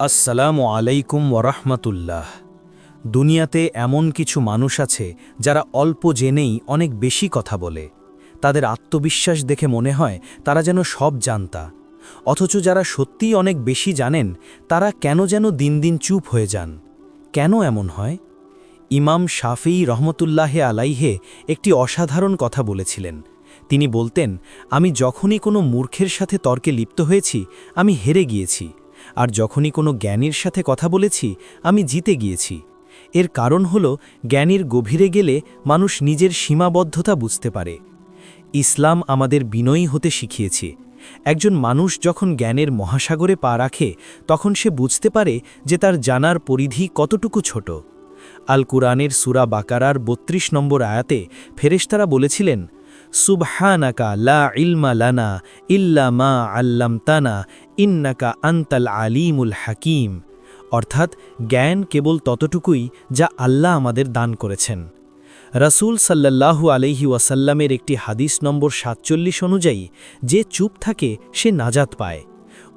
আসসালামু আলাইকুম ওরহমতুল্লাহ। দুনিয়াতে এমন কিছু মানুষ আছে যারা অল্প জেনেই অনেক বেশি কথা বলে। তাদের আত্মবিশ্বাস দেখে মনে হয় তারা যেন সব জানতা, অথচ যারা সত্যিই অনেক বেশি জানেন তারা কেন যেন দিন দিন চুপ হয়ে যান। কেন এমন হয়? ইমাম শাফিঈ রহমতুল্লাহে আলাইহে একটি অসাধারণ কথা বলেছিলেন। তিনি বলতেন, আমি যখনই কোনো মূর্খের সাথে তর্কে লিপ্ত হয়েছি আমি হেরে গিয়েছি, আর যখনই কোনো জ্ঞানীর সাথে কথা বলেছি আমি জিতে গিয়েছি। এর কারণ হল জ্ঞানীর গভীরে গেলে মানুষ নিজের সীমাবদ্ধতা বুঝতে পারে। ইসলাম আমাদের বিনয়ী হতে শিখিয়েছে। একজন মানুষ যখন জ্ঞানের মহাসাগরে পা রাখে তখন সে বুঝতে পারে যে তার জানার পরিধি কতটুকু ছোট। আল কুরআনের সূরা বাকারার ৩২ নম্বর আয়াতে ফেরেশতারা বলেছিলেন, সুবহানাকা লা ইলমা লানা ইল্লা মা আল্লামতানা ইন্নাকা আনতাল আলিমুল হাকিম, অর্থাৎ জ্ঞান কেবল ততটুকুই যা আল্লাহ আমাদের দান করেছেন। রাসূল সাল্লাল্লাহু আলাইহি ওয়াসাল্লামের একটি হাদিস নম্বর ৪৭ অনুযায়ী যে চুপ থাকে সে নাজাত পায়।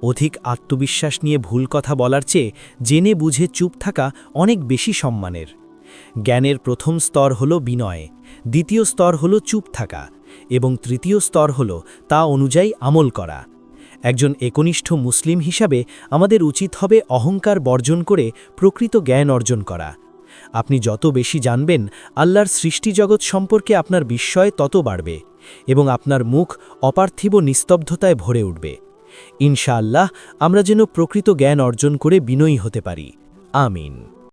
অধিক আত্মবিশ্বাস নিয়ে ভুল কথা বলার চেয়ে জেনে বুঝে চুপ থাকা অনেক বেশি সম্মানের। জ্ঞানের প্রথম স্তর হল বিনয়, দ্বিতীয় স্তর হল চুপ থাকা, এবং তৃতীয় স্তর হল তা অনুযায়ী আমল করা। একজন একনিষ্ঠ মুসলিম হিসাবে আমাদের উচিত হবে অহংকার বর্জন করে প্রকৃত জ্ঞান অর্জন করা। আপনি যত বেশি জানবেন আল্লাহর সৃষ্টিজগৎ সম্পর্কে আপনার বিস্ময় তত বাড়বে, এবং আপনার মুখ অপার্থিব নিস্তব্ধতায় ভরে উঠবে। ইনশাআল্লাহ আমরা যেন প্রকৃত জ্ঞান অর্জন করে বিনয়ী হতে পারি। আমিন।